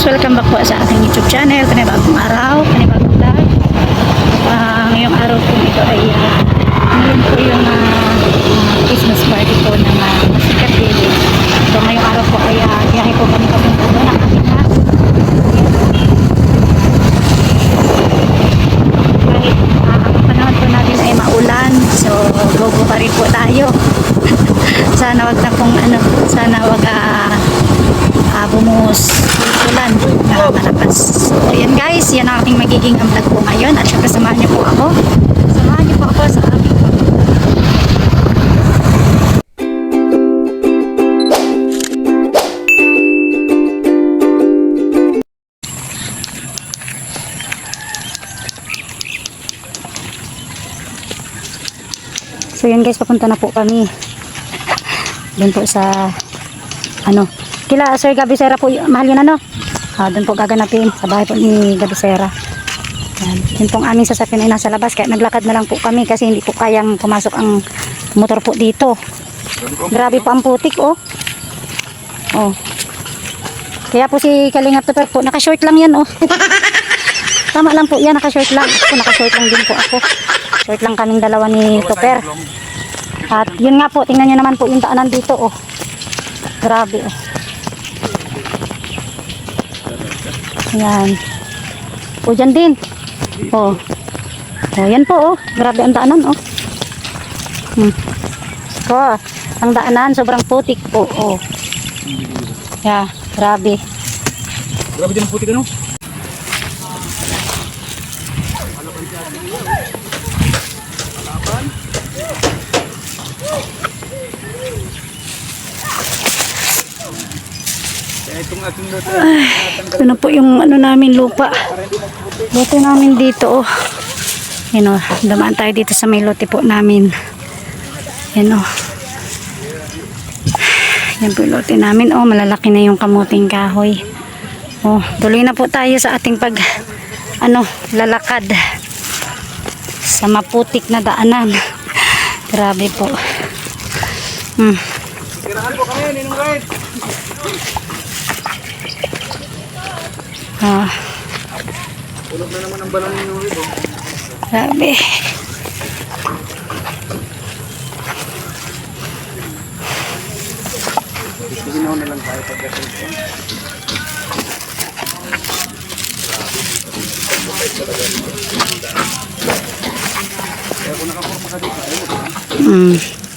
welcome back po sa aking YouTube channel. Panibagong araw, panibagong vlog. Ngayong araw po ito ay ngayon po yung Christmas party po ng Masikat Village. So ngayong araw po ay biyahe po kami papunta doon ang aking house. Kahit ang panahon po natin ay maulan, so go pa rin po tayo. Sana wag na pong sana wag bumuhos ulan na malakas. So yan guys, yan ang ating magiging vlog po ngayon at syempre samahan niyo po ako sa aking So yan guys, papunta na po kami doon po sa kila Sir Gabisera po, mahal yun doon po gaganapin sa bahay po ni Gabisera. Yan. Yun pong aming sasakyan ay nasa labas, kaya naglakad na lang po kami kasi hindi po kayang pumasok ang motor po dito. Grabe po ang putik kaya po si Kalingap Tupper po naka-short lang yan tama lang po yan, naka-short lang ako, naka-short lang din po ako, short lang kaming dalawa ni Tupper. At yun nga po, tingnan nyo naman po yung daanan dito grabe Yan. Dyan din. Yan po grabe ang daanan ang daanan sobrang putik po grabe. Grabe din ang putik Ito na po yung namin lupa. Lote namin dito dumaan tayo dito sa may lote po namin. Yan po yung lote namin. Malalaki na yung kamuting kahoy. Tuloy na po tayo sa ating lalakad sa maputik na daanan. Grabe po. Tirahan po kami, Ninong Red. Ulog na naman ang balon ni Ninong Red. Grabe. Ginaw na lang tayo pagdating.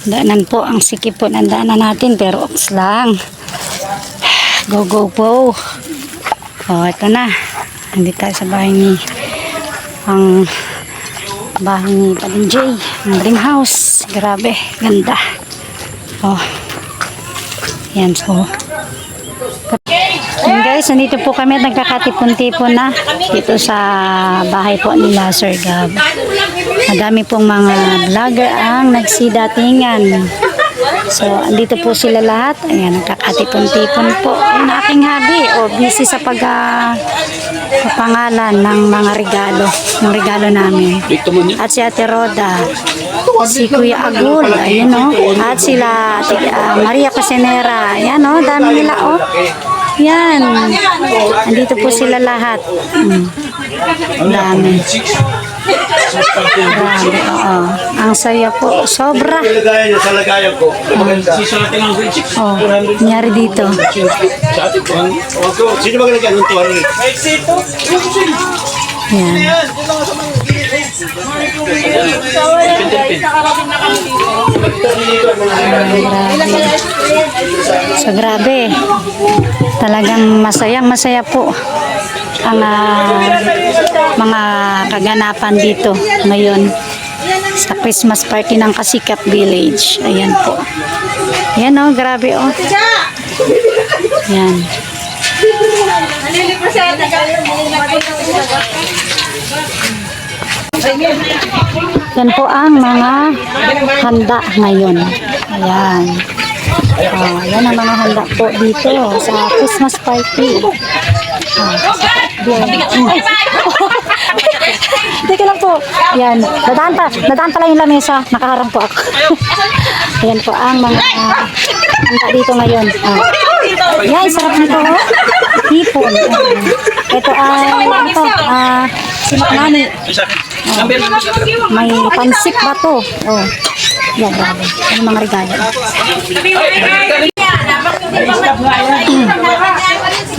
Daanan po, ang sikip po ng daanan natin, pero oks lang. Go po. Ito na. Nandito tayo sa bahay ni Padin J, ang dream house. Grabe, ganda. Yan Yan guys, nandito po kami at nagkakatipon-tipon na dito sa bahay po nila Sir Gab. Madami pong mga vlogger ang nagsidatingan. So, andito po sila lahat. Ayan, nagkakatipon-tipon po. Yung aking hubby, busy sa pangalan ng mga regalo. Ng regalo namin. At si Ate Roda, si Kuya Agul, ayun at sila Maria Casenera. Ayan dami nila Yan. Andito po sila lahat. Dami. Grabe, ang saya po. Sobra. Nangyari dito. Sino ba ganyan ng tuwan? Yan. So grabe. Talagang masaya po ang mga kaganapan dito ngayon sa Christmas party ng Kasikap Village. Ayan po. Yan grabe Yan. Yan po ang mga handa ngayon. Ayan. Yan ang mga handa po dito sa Christmas party. Teka lang po. Yan. Nadaan pala yung lamesa. Nakaharap po ako. Ayan po ang mga handa dito ngayon. Yan, sarap nito. hipon. Ito ay, ito, sinaknani. May pansip ba to? Oh. Yan, grabe. Ano mga regalo.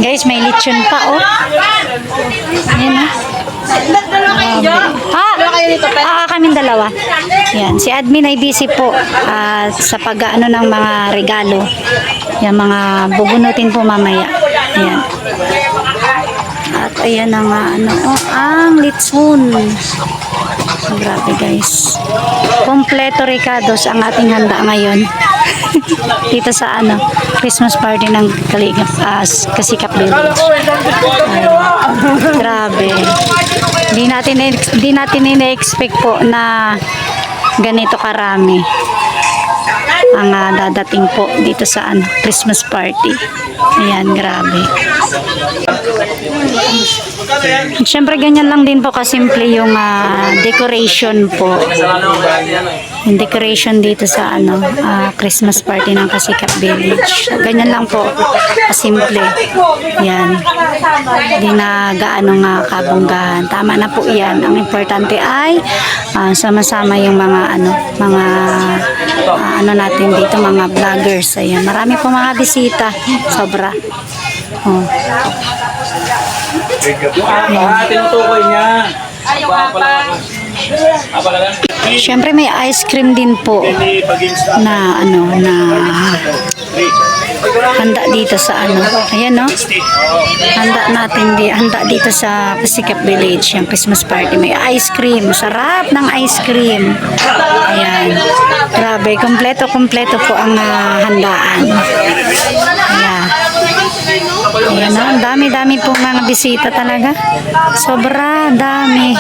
Guys, may lechon pa, oh. Ayan, oh. Kaming dalawa. Yan, si admin ay busy po sa pag-ano ng mga regalo. Yan, mga bubunutin po mamaya. Ayan. At ayan na nga, ang lechon. Grabe guys. Kompleto Ricardos ang ating handa ngayon. Dito sa Christmas party ng Kasikap Village. Grabe. Di natin ina-expect po na ganito karami ang dadating po dito sa Christmas party. Ayan, grabe. Siyempre ganyan lang din po kasimple yung decoration po. Yung decoration dito sa Christmas party ng Kasikap Village. Ganyan lang po kasimple. Yan. Hindi na gaano nga kabonggahan. Tama na po yan. Ang importante ay sama-sama yung mga natin dito, mga vloggers. Ayan. Marami po mga bisita. Sobra. Oh. Tinutukoy niya. Siyempre may ice cream din po na handa dito sa ayan, no? Handa dito sa Kasikap Village yung Christmas party. May ice cream, sarap ng ice cream. Ayan, grabe, kompleto po ang handaan. Ayan. Ayan, ang dami pong mga bisita talaga. Sobra dami.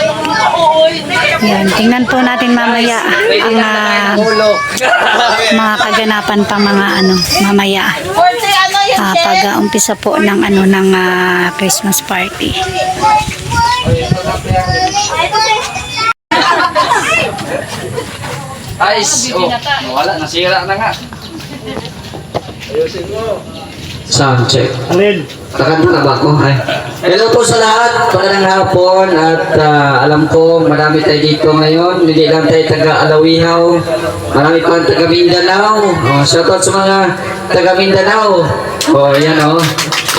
Ayan, tingnan po natin mamaya ang mga kaganapan pang mga mamaya. Pag-umpisa po ng Christmas party. Ice. Oh, wala. Nasira na nga. Ayusin mo. Sound check. Alin? Takan mo na ba ako? Ay. Hello po sa lahat. Magandang hapon at alam ko marami tayo dito ngayon. Hindi lang tayo taga-Alawihaw. Marami pa taga Mindanao. Shoutout sa mga taga Mindanao. Yan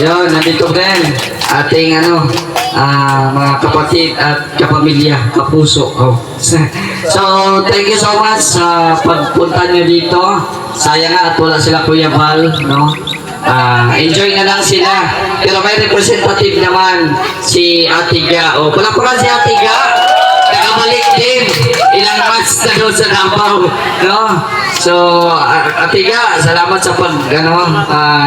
Yan, nandito din. Ating mga kapatid at kapamilya, kapuso. So, thank you so much sa pagpunta nyo dito. Sayang nga at wala sila Kuya Val, no? Enjoy na lang sila. Pero may representative naman si Atiga. Palapakan si Atiga. Nakabalik din. Ilang months na doon sa Davao. No? So, Atiga, salamat sa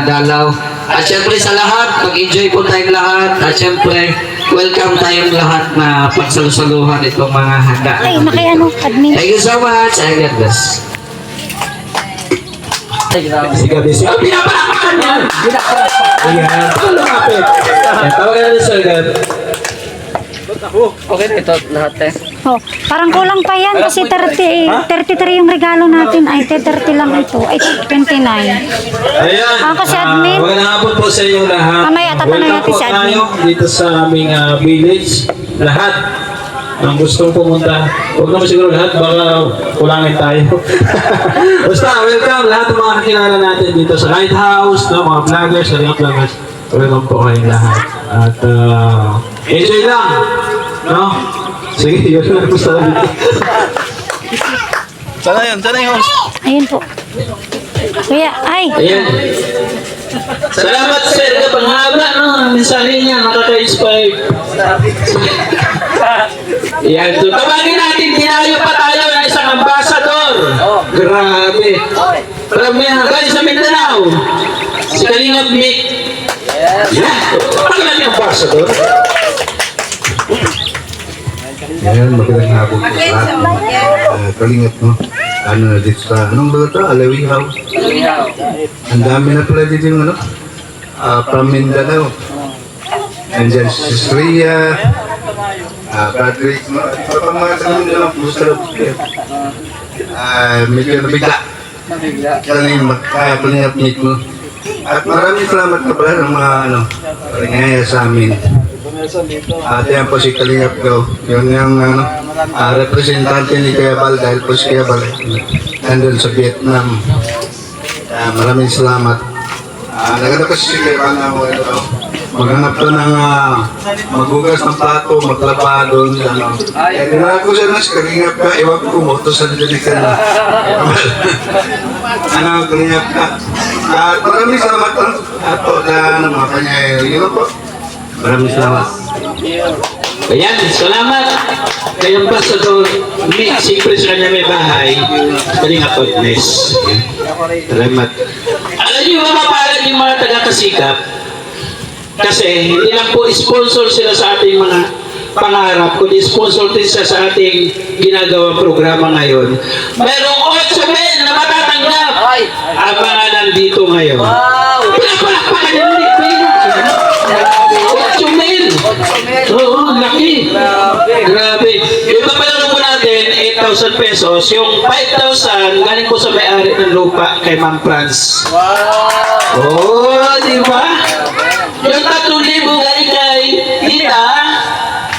dalaw. At syempre sa lahat, mag-enjoy po tayong lahat. At syempre, welcome tayong lahat na pagsalusaluhan itong mga handa. Ay, admin. Thank you so much. And God bless. Sige. Pinapalakan yan! Ayan. Lumapit. Tawagan natin sir, God. Okay na ito lahat eh. Oh, parang kulang pa yan kasi 33 yung regalo natin. Ay, 30 lang ito. Ay, 29. Ayan. Kasi admin. Magandang hapon po sa inyong lahat. Mamaya, tatanungin natin si admin. Welcome po tayo dito sa aming village. Lahat ang gustong pumunta. Huwag naman siguro lahat, baka kulangin tayo. Basta, welcome lahat ng mga kakilala natin dito sa Lighthouse, no? Mga vloggers, vloggers. Welcome po kayong lahat. At enjoy lang. No? Sige, yun lang gusto natin. Sana yung host. Ayun po. Kuya, ay. Ayan. Salamat sir, kapag haba, no? Ang mensahe niya, nakaka-inspire. Yan, so tawagin natin, dinayo pa tayo ng isang ambassador. Grabe. Galing sa Mindanao. Si Kalingap Mick. Yan. Pakilala yung ambassador. Ayan, magandang hapon po sa Kalingap, no? Na dito sa, anong ba ito? Alawihaw. Ang dami na pala dito yung from Mindanao. Nandiyan si Sria, Patrick, pang mga sa Mindanao, gusto na po kayo. Medyo nabigla. Kaya na yung Kalingap Nick mo. At maraming salamat na pala ng mga paringaya sa amin. At yan po si Kalingap Go. Yun yung representante ni Kuya Bal dahil po si Kuya Bal nandun sa Vietnam. Maraming salamat. Naganda kasi si Kuya Bal na maghanap to ng maghugas ng plato, maglaba doon. Kaya dinala ko siya na si Kalingap ka, ewan ko kumoto sa nilalik ka na. Kalingap ka. At maraming salamat ato na mga kanyay. Yun po. Maraming salamat. Ayan, salamat. Kaya pa sa doon, siyempre sa kanya may bahay, kaling apagnes. Salamat. Alam niyo mga kapalad yung mga taga-kasikap, kasi hindi lang po sponsor sila sa ating mga pangarap, kundi sponsor din sila sa ating ginagawang programa ngayon. Merong 8 men na matatanggap ang mga nandito ngayon. Pinapalakpakan yung dito yun. 8 men. Oo, laki. Grabe. Yung papalaro po natin, 8,000 pesos. Yung 5,000, galing po sa may-ari ng lupa kay Ma'am Franz. Oh, di ba? Yung 3,000 galing kay Tita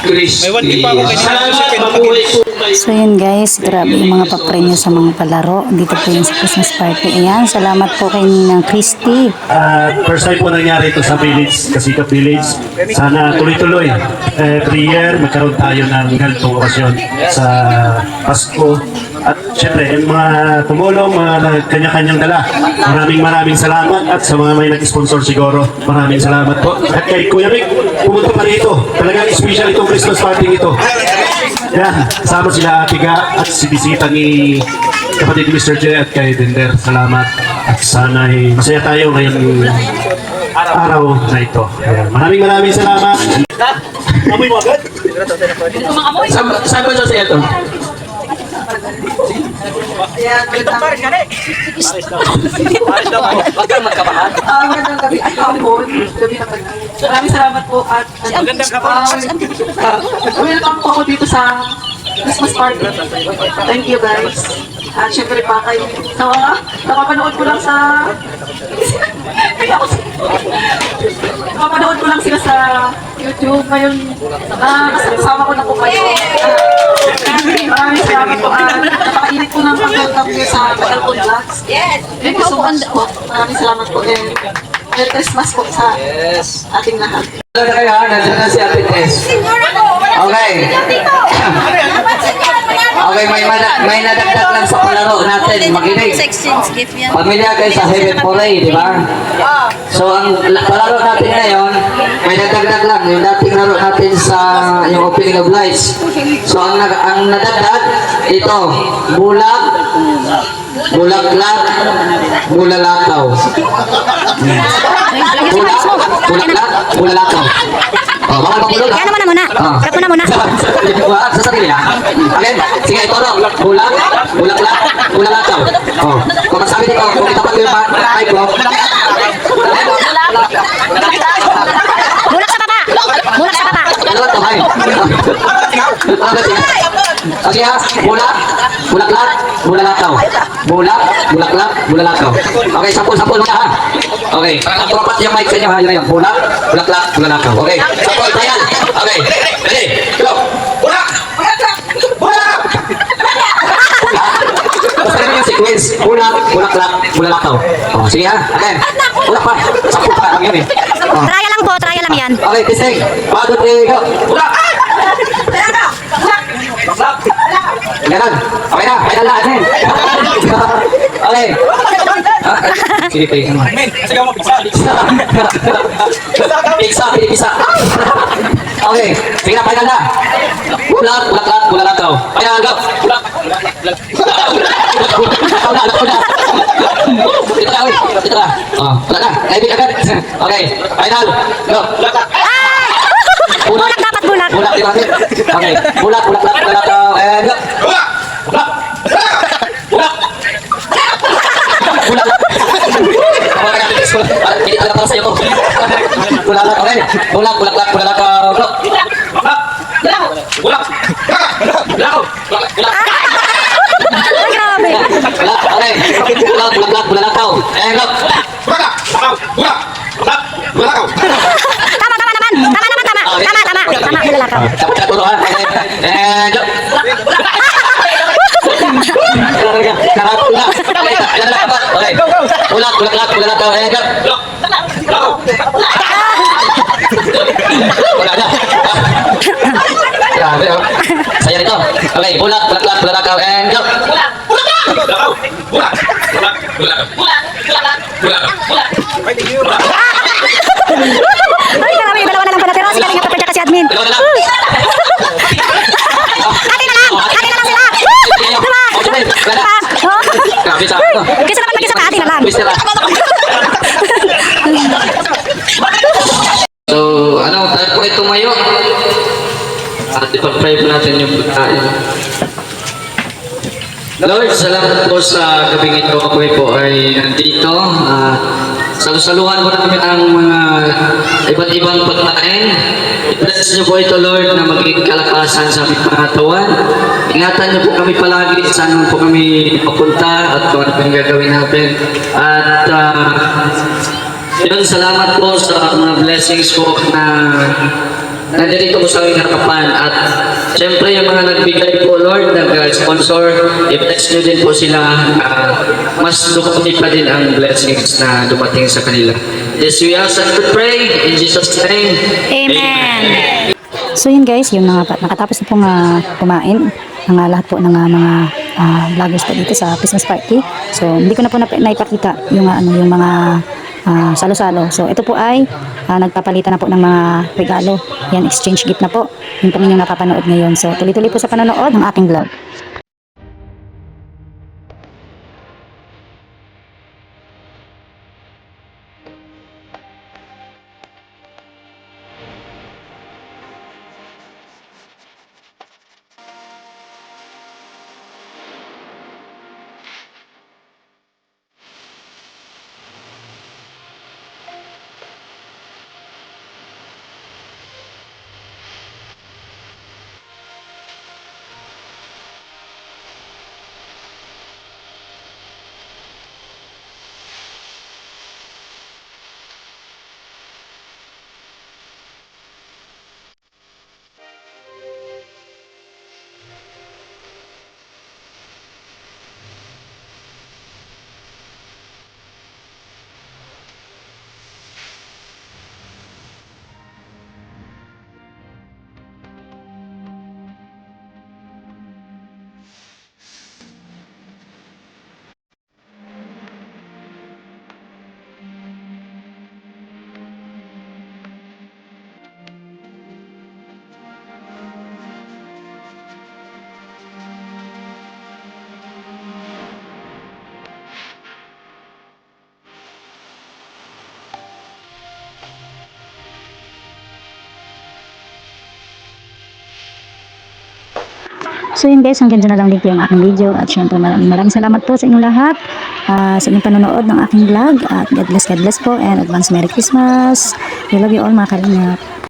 Christy. Salamat, mabuhay po kayo. So yun guys, grabe yung mga papremyo sa mga palaro. Dito po yung sa Christmas party. Ayan, salamat po kay Ninang Christy. First time po nangyari ito sa village, Kasikap Village. Sana tuloy-tuloy. Every year, magkaroon tayo ng ganitong okasyon sa Pasko. At syempre, yung mga tumulong, mga kanya-kanyang dala. Maraming salamat at sa mga may nag-sponsor siguro, maraming salamat po. At kay Kuya Rick, pumunta pa rito. Talagang special itong Christmas party ito. Yan, kasama sila Ate Ga at si bisita ni kapatid Mr. J at kay Dender. Salamat. At sana masaya tayo ngayong araw na ito. Ayan. Maraming salamat. Amoy mo agad? Saan ba sa ito? Magandang gabi. Ay, hapon. Gabi na pala. Maraming salamat po at welcome po ako dito sa Christmas party. Thank you guys. At syempre pa kayo. Napapanood ko lang sa napapanood ko lang sila sa YouTube. Ngayon, kasama ko na po kayo. Maraming salamat po. Napakainit po ng pag-welcome nyo sa Tagalpon Vlogs. Thank you so much po. Maraming salamat po. And Merry Christmas po sa ating lahat. Ano na kayo ha? Nandiyan na si Ate Tess. Okay. Okay, may nadagdag lang sa palaro natin. Makinig. Pamilya kayo sa Heaven Foray, di ba? So, ang palaro natin ngayon, may nadagdag lang. Yung dating laro natin sa yung opening of lights. So, ang nadagdag, ito, bulag, bulaklak, bulalakaw. Bulalakaw. Oh, mga pagulog. Kaya naman na muna. Cut mo na muna. Sa sarili ha. Again, sige ito no. Bulaklak, bulalakaw. Oh, kung masabi dito, kung itapat ko yung mic ko. Bulak sa baba. Bulak sa baba. Ano to, hay? Sige ha, bulaklak, bulalakaw. Bulaklak, bulalakaw. Okay, sapul muna ha. Okay, ang tropat yung mic sa inyo ha, yun na yun. Bulaklak, bulalakaw. Okay, sapul, tayan. Okay, ready, go. Bulaklak. Basta naman yung sequence. Bulaklak, bulalakaw. Oh, sige ha, again. Bulak pa, sapul pa lang yun eh. Oh. Traya lang po, traya lang yan. Okay, testing. 1, 2, 3, go. Bulak! Ganun. Okay na. Kaya na lahat. Okay. Sige, tayo. Sige mo, pizza. Pizza. Okay. Sige na, kaya na. Bulaklak, bulalakaw. Kaya na, go. Bulak. Ito na. Oh, wala na. Naibig agad. Okay. Final. Go. Bulak dapat bulak. Bulak, di ba? Okay. Bulak, bulalakaw. And go. Bulak. Hindi talaga para sa'yo to. Bulalak, okay. Bulaklak, bulalakaw. Go. Bulak. Ay, grabe. Okay. Bulaklak, bulalakaw. And go. Dapat ulo ha. And go. Karat ulat. Okay. Ulat. And go. Wala na. Grabe oh. Saya nito. Okay, ulat, and go. Ay, karami, dalawa na lang pala. Pero sila nga pa kasi admin. Dalawa na lang. Atin na lang sila. Diba? Oh. Grabe sa Uy, kaysa naman mag-isa pa, atin na lang. Twister lang. So, tayo po ay tumayo. At ipag-pray po natin yung pagkain. Lord, salamat po sa gabing ito. Ako po ay nandito. Salusaluhan po namin ang mga iba't ibang pagkain. I-bless niyo po ito, Lord, na magiging kalakasan sa aming mga katawan. Ingatan niyo po kami palagi saan po kami papunta at kung ano yung gagawin natin. At yun, salamat po sa mga blessings po na nandito po sa aming harapan. At siyempre yung mga nagbigay po, Lord, nag-sponsor, i-bless nyo din po sila. Mas dumati pa din ang blessings na dumating sa kanila. Yes, we ask and we pray in Jesus' name. Amen. So yun guys, yung nakatapos na pong kumain ang lahat po ng mga vloggers po dito sa Christmas party. So hindi ko na po naipakita yung yung mga salo-salo. So ito po ay nagpapalitan na po ng mga regalo. Yan, exchange gift na po. Yung po ninyong napapanood ngayon. So tuloy-tuloy po sa panonood ng aking vlog. So yun guys, hanggang dyan na lang din po yung aking video. At syempre maraming salamat po sa inyong lahat sa inyong panonood ng aking vlog. At God bless po and advance Merry Christmas. We love you all mga kalingap.